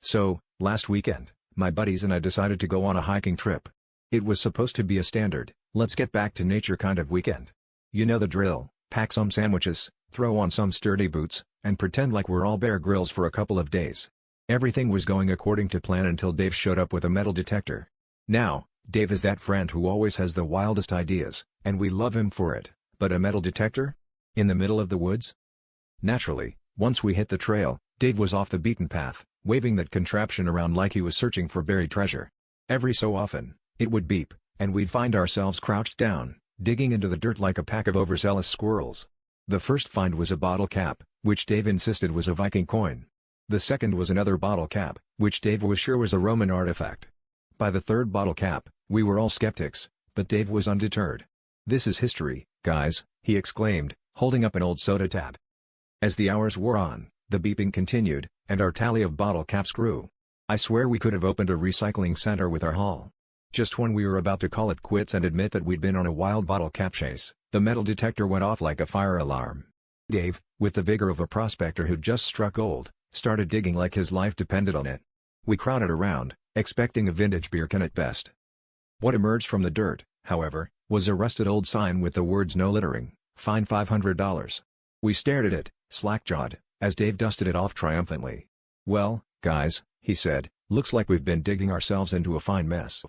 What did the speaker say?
So, last weekend, my buddies and I decided to go on a hiking trip. It was supposed to be a standard, let's get back to nature kind of weekend. You know the drill, pack some sandwiches, throw on some sturdy boots, and pretend like we're all Bear Grylls for a couple of days. Everything was going according to plan until Dave showed up with a metal detector. Now, Dave is that friend who always has the wildest ideas, and we love him for it, but a metal detector? In the middle of the woods? Naturally, once we hit the trail, Dave was off the beaten path, waving that contraption around like he was searching for buried treasure. Every so often, it would beep, and we'd find ourselves crouched down, digging into the dirt like a pack of overzealous squirrels. The first find was a bottle cap, which Dave insisted was a Viking coin. The second was another bottle cap, which Dave was sure was a Roman artifact. By the third bottle cap, we were all skeptics, but Dave was undeterred. "This is history, guys," he exclaimed, holding up an old soda tab. As the hours wore on, the beeping continued, and our tally of bottle caps grew. I swear we could have opened a recycling center with our haul. Just when we were about to call it quits and admit that we'd been on a wild bottle cap chase, the metal detector went off like a fire alarm. Dave, with the vigor of a prospector who'd just struck gold, started digging like his life depended on it. We crowded around, expecting a vintage beer can at best. What emerged from the dirt, however, was a rusted old sign with the words "No littering, fine $500. We stared at it, slack-jawed, as Dave dusted it off triumphantly. "Well, guys," he said, "looks like we've been digging ourselves into a fine mess."